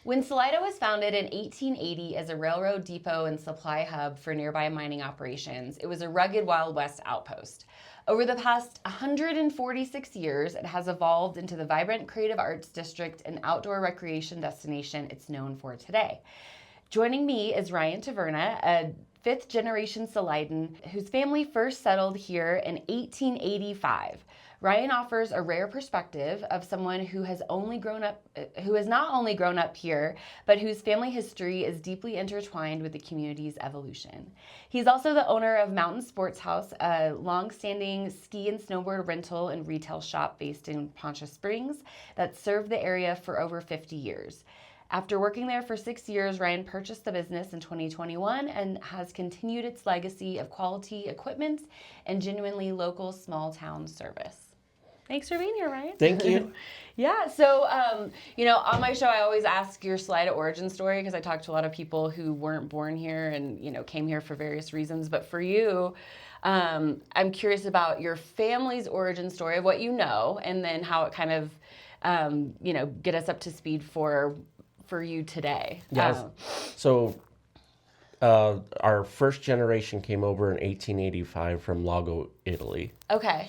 When Salida was founded in 1880 as a railroad depot and supply hub for nearby mining operations, it was a rugged Wild West outpost. Over the past 146 years, it has evolved into the vibrant creative arts district and outdoor recreation destination it's known for today. Joining me is Ryan Taverna, a fifth-generation Salidan whose family first settled here in 1885. Ryan offers a rare perspective of someone who has not only grown up here, but whose family history is deeply intertwined with the community's evolution. He's also the owner of Mountain Sports House, a long-standing ski and snowboard rental and retail shop based in Poncha Springs that served the area for over 50 years. After working there for 6 years, Ryan purchased the business in 2021 and has continued its legacy of quality equipment and genuinely local small town service. Thanks for being here, Ryan. Thank you. Yeah, so, on my show, I always ask your Salida origin story because I talk to a lot of people who weren't born here and, came here for various reasons. But for you, I'm curious about your family's origin story of what you know and then how it kind of, get us up to speed for you today. Yes. Our first generation came over in 1885 from Lago Italy. Okay.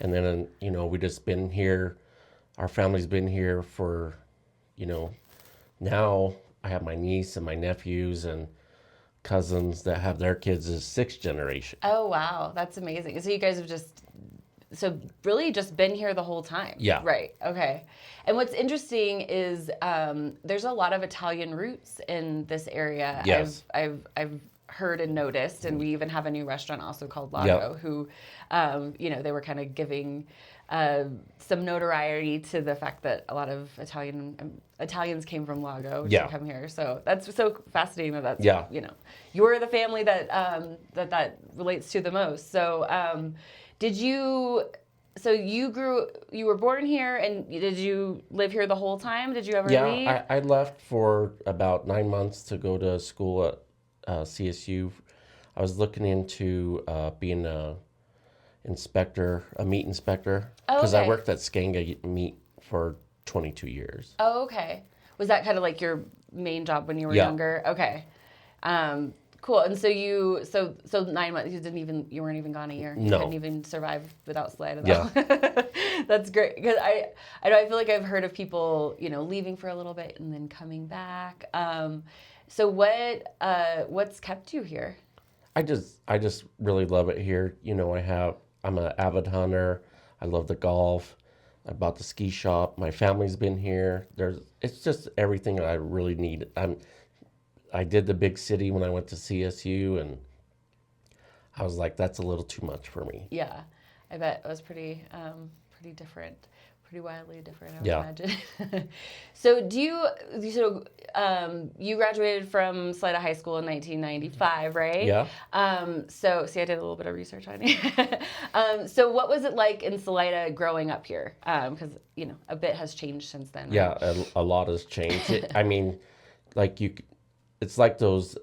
And then, we just been here. Our family's been here for, now I have my niece and my nephews and cousins that have their kids as sixth generation. Oh, wow. That's amazing. So you guys have really just been here the whole time? Yeah. Right. Okay. And what's interesting is there's a lot of Italian roots in this area. Yes. I've heard and noticed, and we even have a new restaurant also called Lago, who, they were kind of giving some notoriety to the fact that a lot of Italians came from Lago to come here. So that's so fascinating that you're the family that relates to the most. So you were born here, and did you live here the whole time? Did you ever leave? Yeah, I left for about 9 months to go to school at CSU. I was looking into being a meat inspector, because I worked at Skanga Meat for 22 years. Oh, okay. Was that kind of like your main job when you were younger? Okay. Cool. And so 9 months, you weren't even gone a year. You couldn't even survive without Salida. Yeah. That's great. Because I feel like I've heard of people, leaving for a little bit and then coming back. So what's kept you here? I just really love it here. I'm an avid hunter. I love the golf. I bought the ski shop. My family's been here. It's just everything I really need. I did the big city when I went to CSU, and I was like, that's a little too much for me. Yeah, I bet it was pretty different, pretty wildly different, I would imagine. So you graduated from Salida High School in 1995, right? Yeah. So I did a little bit of research on you. So what was it like in Salida growing up here? Because, a bit has changed since then, right? Yeah, a lot has changed. It's like those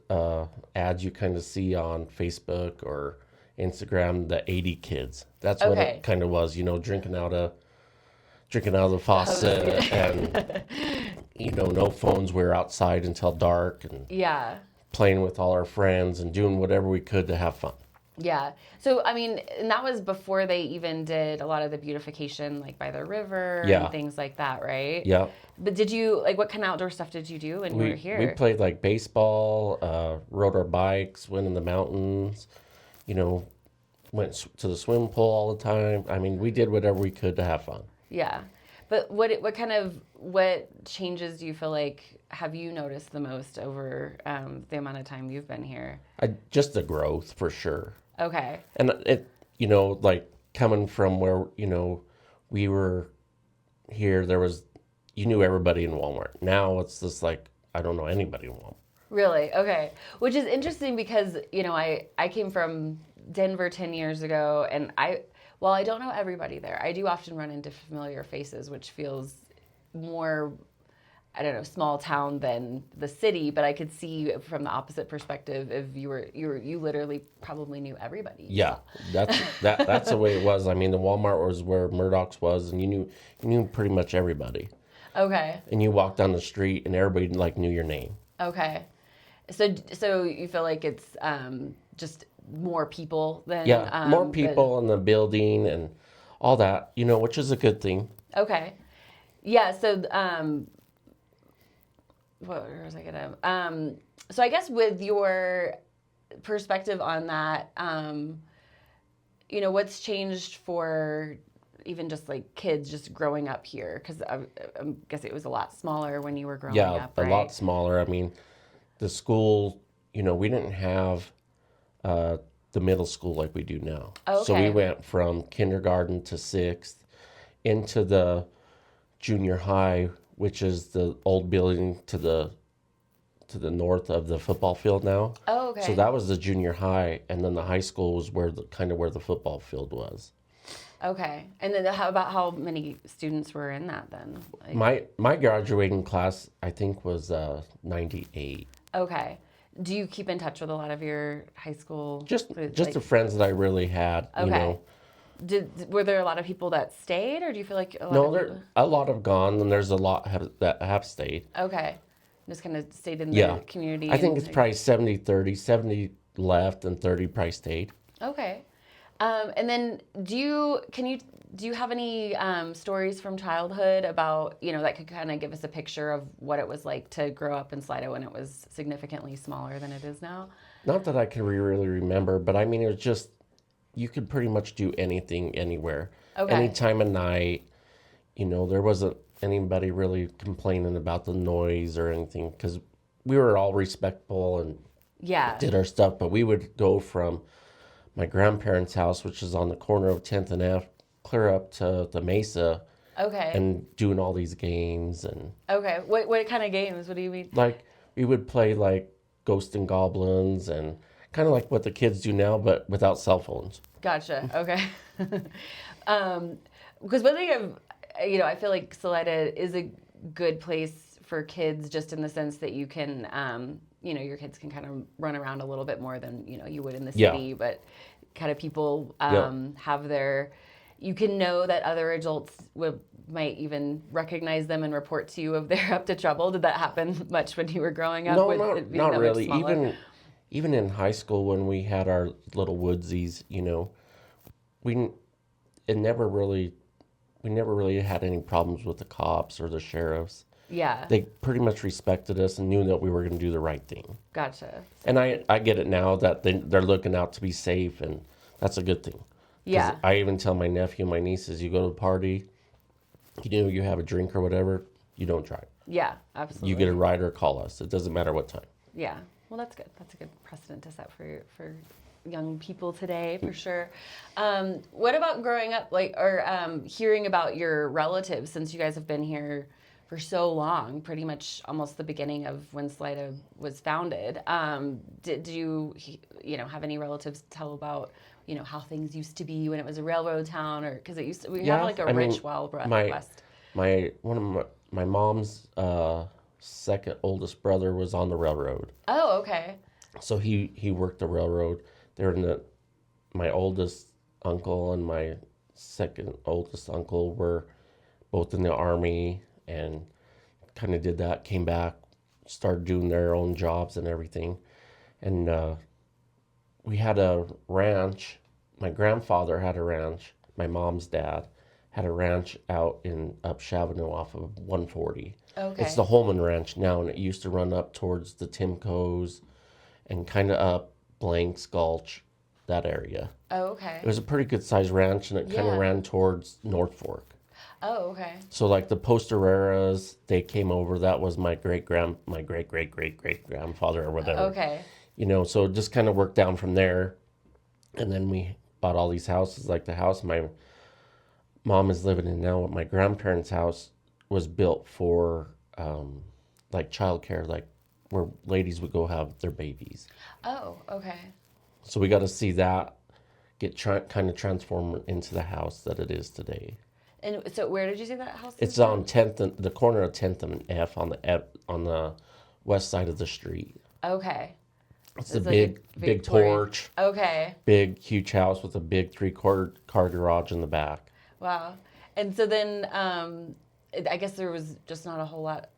ads you kind of see on Facebook or Instagram, the 80 kids. That's what it kind of was, drinking out of the faucet and, no phones. We were outside until dark and playing with all our friends and doing whatever we could to have fun. Yeah. So, and that was before they even did a lot of the beautification, like by the river and things like that, right? Yeah. But what kind of outdoor stuff did you do when you were here? We played like baseball, rode our bikes, went in the mountains, went to the swimming pool all the time. We did whatever we could to have fun. Yeah. But what changes do you feel like have you noticed the most over the amount of time you've been here? Just the growth, for sure. Okay. And it, like coming from where, we were here, you knew everybody in Walmart. Now it's just like, I don't know anybody in Walmart. Really? Okay. Which is interesting because, I came from Denver 10 years ago, and while I don't know everybody there, I do often run into familiar faces, which feels more, small town than the city. But I could see from the opposite perspective if you literally probably knew everybody. Yeah, that's the way it was. The Walmart was where Murdoch's was, and you knew pretty much everybody. Okay. And you walk down the street and everybody like knew your name. Okay. So you feel like it's just more people than More people in the building and all that, which is a good thing. Okay. Yeah, so where was I gonna so I guess with your perspective on that, what's changed for even just like kids just growing up here? Because I guess it was a lot smaller when you were growing up, right? A lot smaller. I mean, the school, we didn't have the middle school like we do now. Okay. So we went from kindergarten to 6th into the junior high, which is the old building to the north of the football field now. Oh, okay. So that was the junior high, and then the high school was where the football field was. Okay. And then how many students were in that then? Like... My graduating class, I think, was 98. Okay. Do you keep in touch with a lot of your high school? Just the friends that I really had. Okay. Were there a lot of people that stayed, or do you feel like a lot have gone, and there's a lot that have stayed. Okay. Just kind of stayed in the community. I think it's probably 70-30. 70 left and 30 probably stayed. Okay. And then do you have any stories from childhood about, that could kind of give us a picture of what it was like to grow up in Salida when it was significantly smaller than it is now? Not that I can really remember, but I mean, it was just, you could pretty much do anything anywhere. Okay. Any time of night. There wasn't anybody really complaining about the noise or anything, because we were all respectful and did our stuff. But we would go from my grandparents' house, which is on the corner of 10th and F, clear up to the Mesa. Okay. And doing all these games and. Okay. What kind of games? What do you mean? Like we would play like Ghosts and Goblins and kind of like what the kids do now, but without cell phones. Gotcha. Okay. Because one thing I feel like Salida is a good place for kids, just in the sense that you can, your kids can kind of run around a little bit more than, you would in the city, but kind of people have you can know that other adults might even recognize them and report to you if they're up to trouble. Did that happen much when you were growing up? No, not really. Even in high school when we had our little woodsies, we never really had any problems with the cops or the sheriffs. Yeah. They pretty much respected us and knew that we were going to do the right thing. Gotcha. And I get it now that they're looking out to be safe, and that's a good thing. Yeah. I even tell my nephew and my nieces, you go to a party, you have a drink or whatever, you don't drive. Yeah, absolutely. You get a ride or call us. It doesn't matter what time. Yeah. Well, that's good. That's a good precedent to set for young people today, for sure. What about growing up, hearing about your relatives, since you guys have been here for so long, pretty much almost the beginning of when Salida was founded? Did you, have any relatives tell about, how things used to be when it was a railroad town, or because we have like a rich Wild West. My mom's second oldest brother was on the railroad. Oh, okay. So he worked the railroad. My oldest uncle and my second oldest uncle were both in the Army and kind of did that, came back, started doing their own jobs and everything. And we had a ranch. My grandfather had a ranch. My mom's dad had a ranch out in up Chavano off of 140. Okay. It's the Holman Ranch now, and it used to run up towards the Timco's and kind of up Blank's Gulch, that area. Oh, okay. It was a pretty good sized ranch, and it kind of ran towards North Fork. Oh, okay. So like the Postereras, they came over. That was my great grandfather or whatever. Okay. So it just kind of worked down from there, and then we bought all these houses. Like the house my mom is living in now, my grandparents' house was built for like childcare, like where ladies would go have their babies. Oh, okay. So we got to see that get kind of transformed into the house that it is today. And so where did you say that house is? It's on 10th and the corner of 10th and F on the west side of the street. Okay. It's a big porch. Okay. Big, huge house with a big 3-car garage in the back. Wow. And so then, I guess there was just not a whole lot.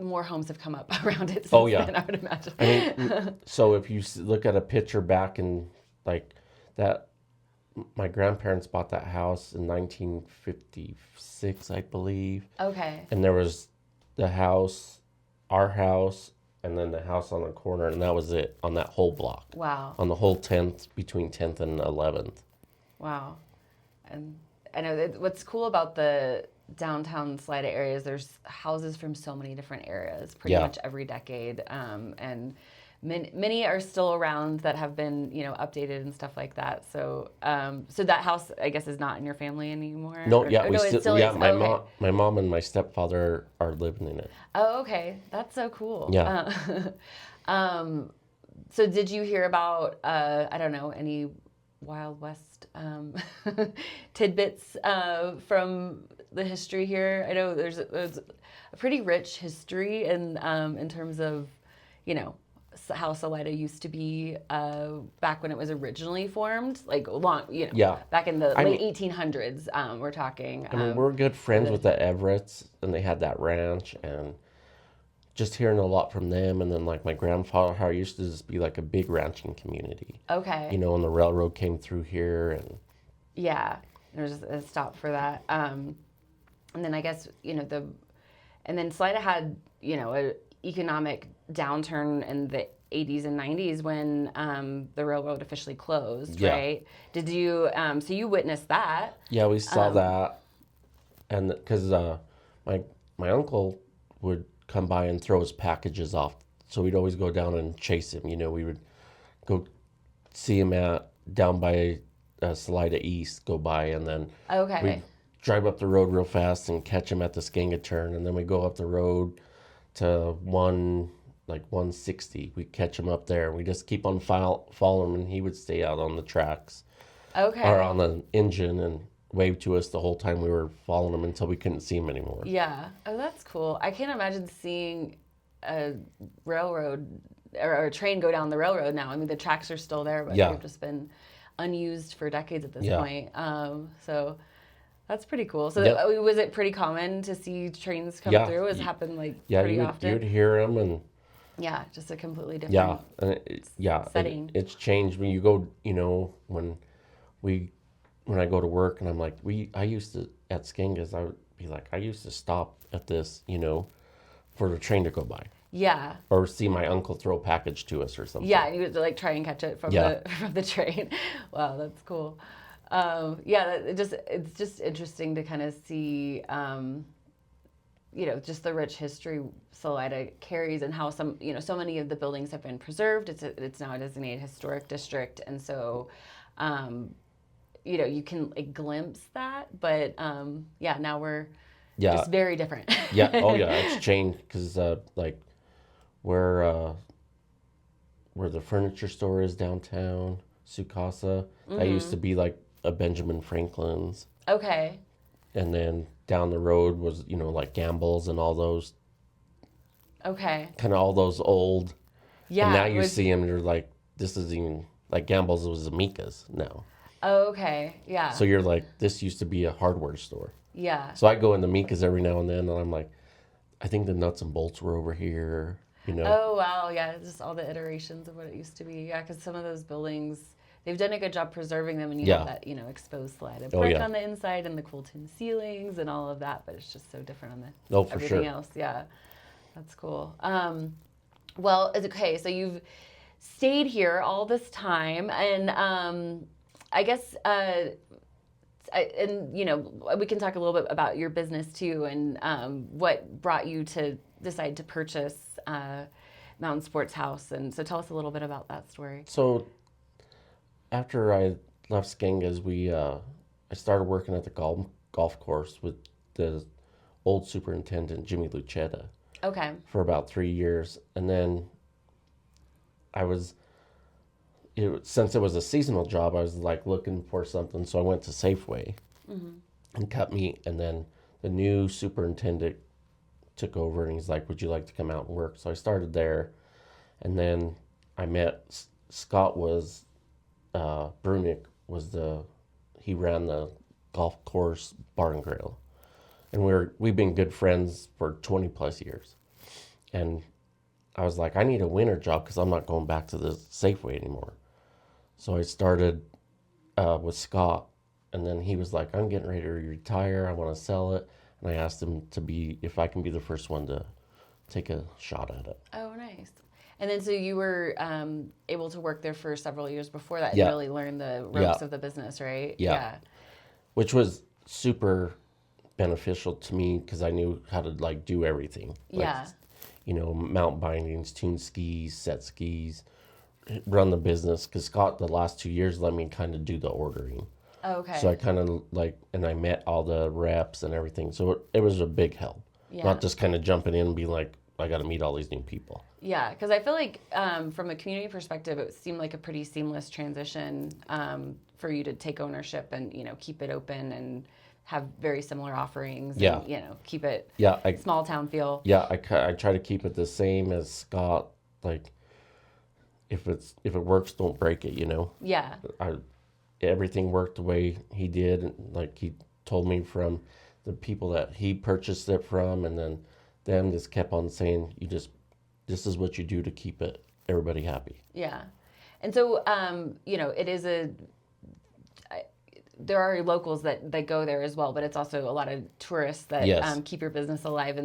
More homes have come up around it since then, I would imagine. I mean, so if you look at a picture back in like that, my grandparents bought that house in 1956, I believe. Okay. And there was the house, our house, and then the house on the corner, and that was it on that whole block. Wow. On the whole 10th, between 10th and 11th. Wow. And I know what's cool about the downtown Salida area is there's houses from so many different eras, pretty much every decade, and many are still around that have been, updated and stuff like that. So, so that house, I guess, is not in your family anymore. No, It still is. My mom and my stepfather are living in it. Oh, okay, that's so cool. Yeah. So did you hear about I don't know, any Wild West tidbits from the history here? I know there's a pretty rich history in terms of, how Salida used to be back when it was originally formed, like back in the late 1800s. We're talking. I mean, we're good friends with the Everetts, and they had that ranch, and just hearing a lot from them. And then like my grandfather, how it used to just be like a big ranching community. Okay. And the railroad came through here, and yeah, there's a stop for that. And then I guess and then Salida had a economic downturn in the 80s and 90s when the railroad officially closed, right? Did you so you witnessed that? Yeah, we saw that, and because my uncle would come by and throw his packages off, so we'd always go down and chase him. We would go see him down by Salida East, go by, and then we'd drive up the road real fast and catch him at the Skanga turn, and then we go up the road to 160. We catch him up there. We just keep on following him, and he would stay out on the tracks, or on the engine, and wave to us the whole time we were following him until we couldn't see him anymore. Yeah. Oh, that's cool. I can't imagine seeing a railroad or a train go down the railroad now. I mean, the tracks are still there, but they've just been unused for decades at this point. So that's pretty cool. So was it pretty common to see trains come through? Has it happened pretty often? You'd hear them, and just a completely different setting. And it's changed when you go. When I go to work, and I'm like, I used to at Skangas, I would be like, I used to stop at this, for the train to go by. Yeah. Or see my uncle throw a package to us or something. Yeah, and you would try and catch it from the train. Wow, that's cool. It's just interesting to kind of see, just the rich history Salida carries, and how so many of the buildings have been preserved. It's now a designated historic district, and so, you can glimpse that, but now we're just very different. It's changed because where the furniture store is downtown, Sukasa, that used to be like a Benjamin Franklin's. Okay. And then down the road was, like Gamble's and all those. Okay. Kind of all those old. Yeah. And now you see them, you're like, this is even, like Gamble's was Amika's now. Oh, okay. Yeah. So you're like, this used to be a hardware store. Yeah. So I go into Mika's every now and then, and I'm like, I think the nuts and bolts were over here, Oh, wow. Yeah. Just all the iterations of what it used to be. Yeah. Because some of those buildings, they've done a good job preserving them, and you have that, exposed Salida brick on the inside and the cool tin ceilings and all of that, but it's just so different on everything else. Yeah. That's cool. Well, okay. So you've stayed here all this time, and I guess, we can talk a little bit about your business too, and what brought you to decide to purchase Mountain Sports House. And so tell us a little bit about that story. So after I left Skangas, I started working at the golf course with the old superintendent, Jimmy Lucetta. Okay. For about 3 years. And then since it was a seasonal job, I was looking for something. So I went to Safeway and cut meat. And then the new superintendent took over, and he's like, would you like to come out and work? So I started there. And then I met Scott Brunick he ran the golf course bar and grill. and we've been good friends for 20 plus years. And I was like, I need a winter job because I'm not going back to the Safeway anymore. So I started with Scott, and then he was like, I'm getting ready to retire. I want to sell it. And I asked him if I can be the first one to take a shot at it. Oh, nice. And then so you were able to work there for several years before that Yeah. and really learn the ropes of the business, right? Yeah. Which was super beneficial to me because I knew how to like do everything. Like, mount bindings, tune skis, set skis, run the business. Because Scott, the last 2 years, let me kind of do the ordering. Oh, okay. So I kind of and I met all the reps and everything. So it was a big help. Yeah. Not just kind of jumping in and being like, I got to meet all these new people. Yeah, because I feel like from a community perspective, it seemed like a pretty seamless transition for you to take ownership and, keep it open and have very similar offerings. Yeah. And, keep it small town feel. Yeah, I try to keep it the same as Scott. Like, if it works, don't break it, Yeah. Everything worked the way he did. And like he told me from the people that he purchased it from, and then them just kept on saying, this is what you do to keep everybody happy. Yeah. And so, it is there are locals that go there as well, but it's also a lot of tourists that keep your business alive.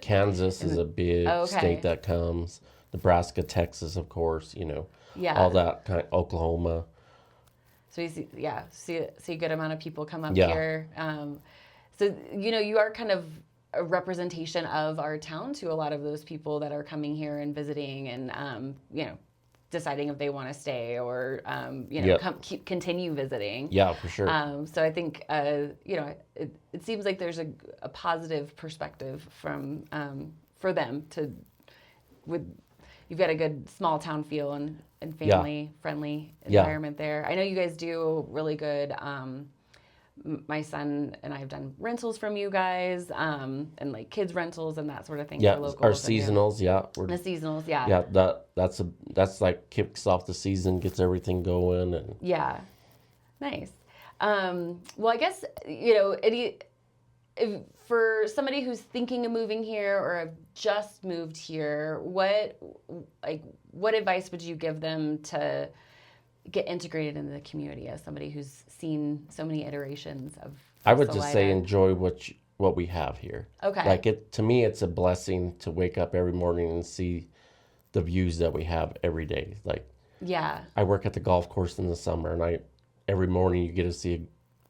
Kansas is a big state that comes. Nebraska, Texas, of course, all that kind of Oklahoma. So you see a good amount of people come up here. So, you are kind of a representation of our town to a lot of those people that are coming here and visiting and, deciding if they want to stay or, continue visiting. Yeah, for sure. So I think, it seems like there's a positive perspective from for them you've got a good small town feel and family friendly environment there. I know you guys do really good. My son and I have done rentals from you guys, and like kids rentals and that sort of thing. Yeah, for locals our seasonals. The seasonals. Yeah. Yeah, that's like kicks off the season, gets everything going, and nice. Well, I guess if for somebody who's thinking of moving here or have just moved here, what advice would you give them to get integrated into the community as somebody who's seen so many iterations of I would just say enjoy what we have here. Okay. Like to me, it's a blessing to wake up every morning and see the views that we have every day. Like, I work at the golf course in the summer, and every morning you get to see a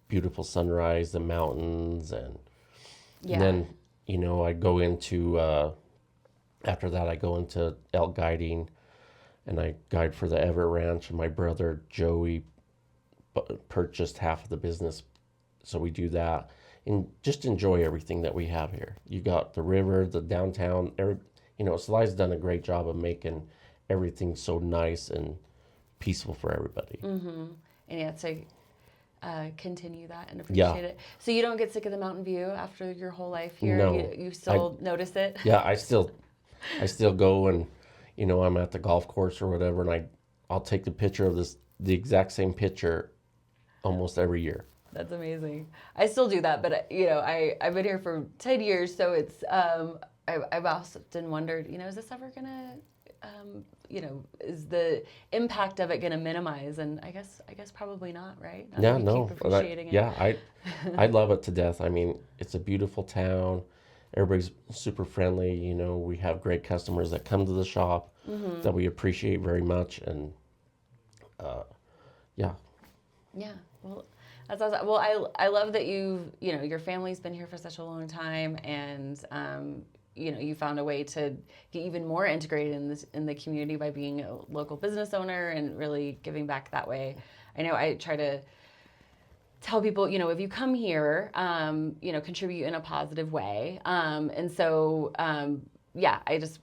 beautiful sunrise, the mountains, and then I go into after that I go into elk guiding. And I guide for the Everett Ranch, and my brother Joey purchased half of the business, so we do that and just enjoy everything that we have here. You got the river, the downtown. Salida's done a great job of making everything so nice and peaceful for everybody. Mm-hmm. And so continue that and appreciate it. So you don't get sick of the mountain view after your whole life here. No, you still notice it. Yeah, I still go and. I'm at the golf course or whatever, and I'll take the picture of the exact same picture almost every year. That's amazing. I still do that, but I've been here for 10 years, so it's I've often wondered, is this ever gonna, is the impact of it gonna minimize? And I guess probably not, right? Keep appreciating it. Yeah, I love it to death. I mean, it's a beautiful town. Everybody's super friendly. We have great customers that come to the shop that we appreciate very much. And yeah. Well, that's awesome. Well, I love that your family's been here for such a long time, and you found a way to get even more integrated in the community by being a local business owner and really giving back that way. I know I try to tell people, if you come here, contribute in a positive way. And so, I just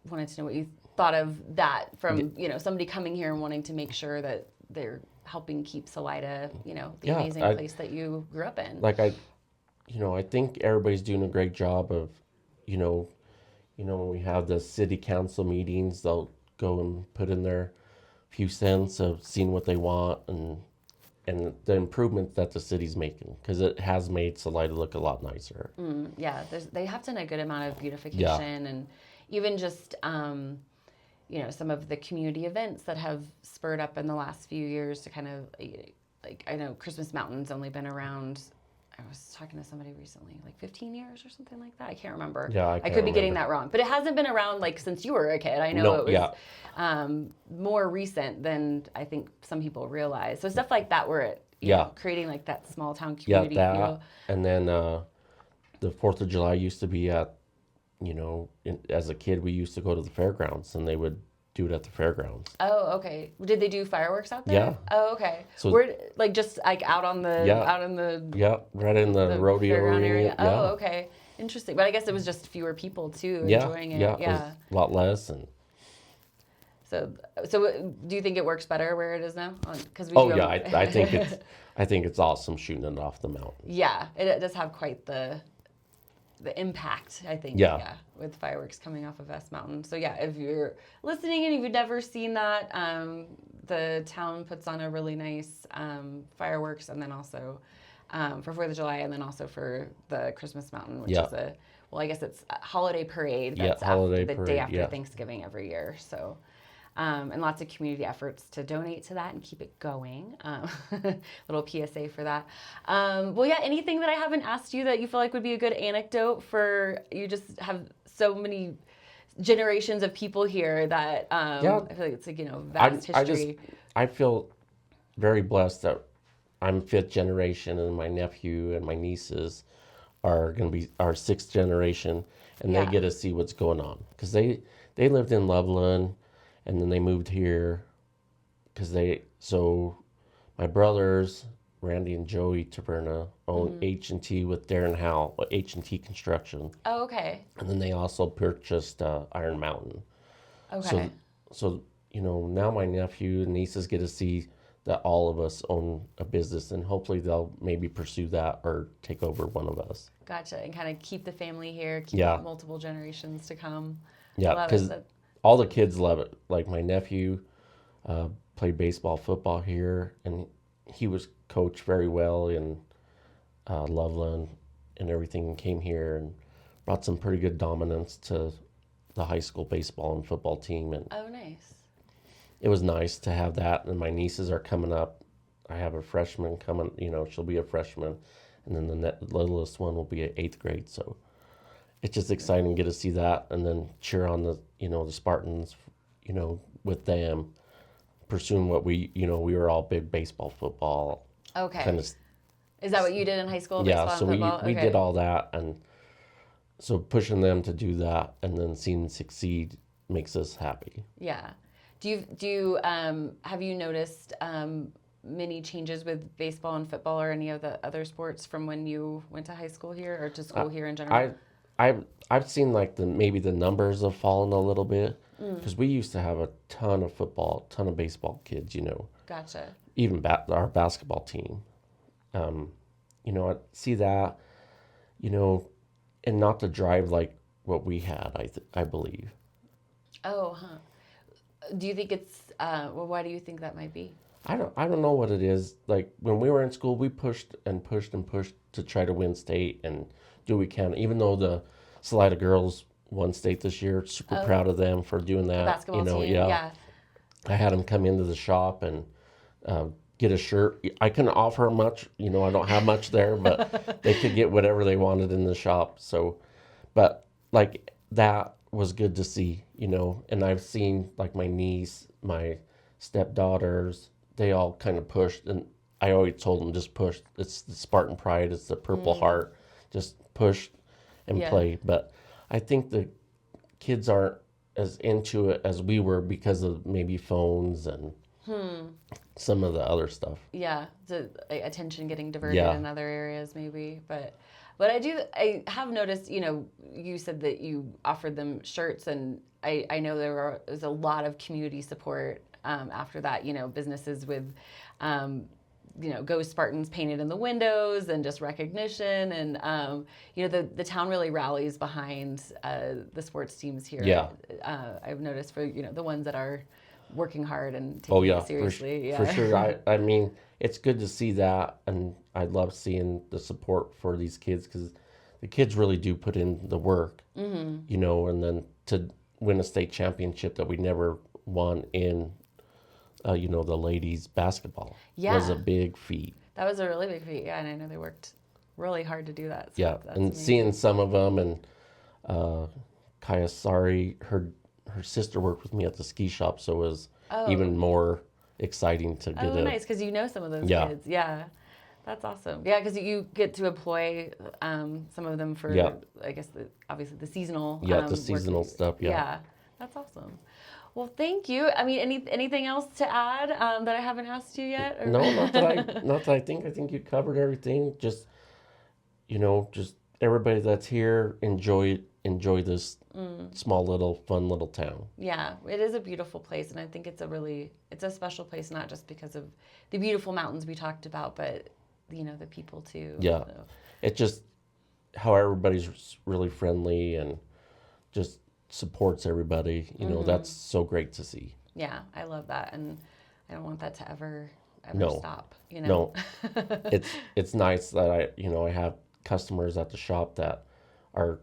wanted to know what you thought of that from, somebody coming here and wanting to make sure that they're helping keep Salida, the amazing place that you grew up in. Like I think everybody's doing a great job of, when we have the city council meetings, they'll go and put in their few cents of seeing what they want and and the improvements that the city's making, because it has made Salida look a lot nicer. Yeah, they have done a good amount of beautification, and even just some of the community events that have spurred up in the last few years to kind of like, I know Christmas Mountain's only been around. I was talking to somebody recently, like 15 years or something like that. I can't remember. Yeah, I could be getting that wrong, but it hasn't been around like since you were a kid. I know No, it was more recent than I think some people realize. So stuff like that, where it creating like that small town community feel. And then the 4th of July used to be at, as a kid we used to go to the fairgrounds, and they would do it at the fairgrounds. Oh, okay. Did they do fireworks out there? Yeah. Oh, okay. So we're like just like out in the right in the rodeo area. Oh, okay. Interesting. But I guess it was just fewer people too enjoying it. Yeah, it was a lot less. And so do you think it works better where it is now? Because I think it's awesome shooting it off the mountain. Yeah, it does have quite the impact, I think, with fireworks coming off of S Mountain. So if you're listening and you've never seen that, the town puts on a really nice fireworks, and then also for 4th of July, and then also for the Christmas Mountain, which is I guess it's a holiday parade. That's the day after Thanksgiving every year. So. And lots of community efforts to donate to that and keep it going. Little PSA for that. Anything that I haven't asked you that you feel like would be a good anecdote for, you just have so many generations of people here that I feel like it's like, vast history. I feel very blessed that I'm 5th generation, and my nephew and my nieces are going to be our 6th generation, and they get to see what's going on. Because they lived in Loveland, and then they moved here so my brothers, Randy and Joey Taverna, own H&T with Darren Howell, H&T Construction. Oh, okay. And then they also purchased Iron Mountain. Okay. So now my nephew and nieces get to see that all of us own a business, and hopefully they'll maybe pursue that or take over one of us. Gotcha. And kind of keep the family here, keep multiple generations to come. Yeah, because all the kids love it. Like my nephew played baseball, football here, and he was coached very well in Loveland and everything, and came here and brought some pretty good dominance to the high school baseball and football team. And oh, nice. It was nice to have that. And my nieces are coming up. I have a freshman coming, she'll be a freshman, and then the littlest one will be at 8th grade. So it's just exciting to get to see that, and then cheer on the the Spartans, with them pursuing what we were all big baseball, football. Okay. Kind of. Is that what you did in high school? Yeah. Baseball So and football? we did all that, and so pushing them to do that and then seeing them succeed makes us happy. Yeah. Do you have you noticed many changes with baseball and football or any of the other sports from when you went to high school here or to school here in general? I've seen like maybe the numbers have fallen a little bit, because we used to have a ton of football, ton of baseball kids, Gotcha. Even our basketball team. I see that, and not to drive like what we had, I believe. Oh, huh. Do you think it's, why do you think that might be? I don't know what it is. Like when we were in school, we pushed and pushed and pushed to try to win state and do what we can. Even though the Salida girls won state this year, super proud of them for doing that. The basketball team, yeah. I had them come into the shop and get a shirt. I couldn't offer much, I don't have much there, but they could get whatever they wanted in the shop. So, but like that was good to see, and I've seen like my niece, my stepdaughters, they all kind of pushed, and I always told them just push. It's the Spartan pride. It's the Purple Heart. Just push and play. But I think the kids aren't as into it as we were because of maybe phones and some of the other stuff. Yeah, the attention getting diverted in other areas maybe. But I have noticed, you said that you offered them shirts, and I know there was a lot of community support after that, businesses with, Go Spartans painted in the windows and just recognition. And, the town really rallies behind the sports teams here. Yeah. I've noticed for, the ones that are working hard and taking it seriously. For sure. I mean, it's good to see that, and I love seeing the support for these kids because the kids really do put in the work, you know, and then to win a state championship that we never won in, you know, the ladies basketball was a big feat. That was a really big feat, yeah, and I know they worked really hard to do that. So yeah, that's and amazing. Seeing some of them, and Kaya Sari, her sister worked with me at the ski shop, so it was even more exciting to get nice, because you know some of those kids. Yeah, that's awesome. Yeah, because you get to employ some of them for, I guess, obviously the seasonal. The seasonal stuff. Yeah, that's awesome. Well, thank you. I mean, anything else to add that I haven't asked you yet? Or? No, not that I think. I think you covered everything. Just, you know, just everybody that's here, enjoy this small little fun little town. Yeah, it is a beautiful place, and I think it's a special place, not just because of the beautiful mountains we talked about, but you know, the people too. Yeah, so. It just how everybody's really friendly and just supports everybody. You know, that's so great to see. Yeah, I love that, and I don't want that to ever stop. You No, know, it's nice that I have customers at the shop that are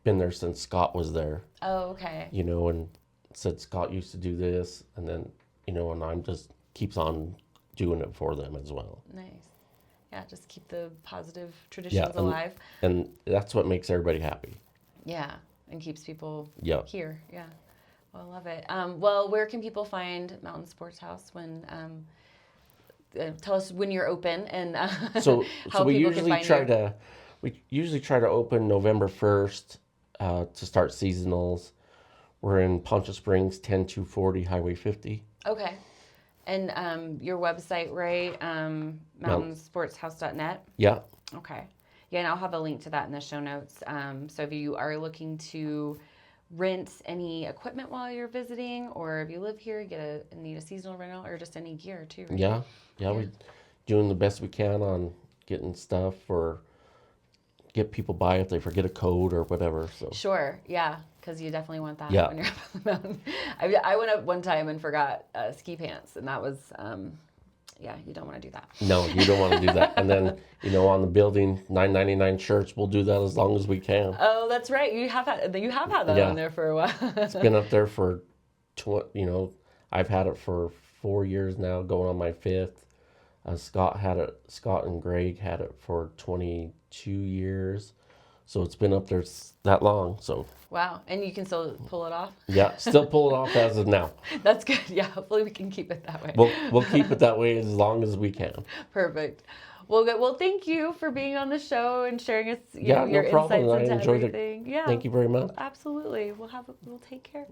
been there since Scott was there. Oh, okay. You know, and said Scott used to do this, and then and I'm just keeps on doing it for them as well. Nice. Yeah, just keep the positive traditions alive. And that's what makes everybody happy. Yeah, and keeps people here. Yeah. Well, I love it. Where can people find Mountain Sports House when? Tell us when you're open and so we people usually can find you. We usually try to open November 1st to start seasonals. We're in Poncha Springs, 10240 Highway 50. Okay. And your website, right? mountainsportshouse.net? Yeah. Okay. Yeah, and I'll have a link to that in the show notes. So if you are looking to rent any equipment while you're visiting, or if you live here, need a seasonal rental, or just any gear too, right? Yeah. We're doing the best we can on getting stuff or get people by if they forget a code or whatever. So sure, yeah, because you definitely want that when you're up on the mountain. I went up one time and forgot ski pants, and that was, you don't want to do that. No, you don't want to do that. And then, on the building, $9.99 shirts, we'll do that as long as we can. Oh, that's right. You have had that on there for a while. It's been up there for, I've had it for 4 years now, going on my 5th. Scott and Greg had it for 22 years. So it's been up there that long. So wow. And you can still pull it off? Yeah, still pull it off as of now. That's good. Yeah, hopefully we can keep it that way. We'll keep it that way as long as we can. Perfect. Well, good. Well, thank you for being on the show and sharing us your no problem. insights into I enjoyed everything. it. Yeah. Thank you very much. Absolutely. We'll take care.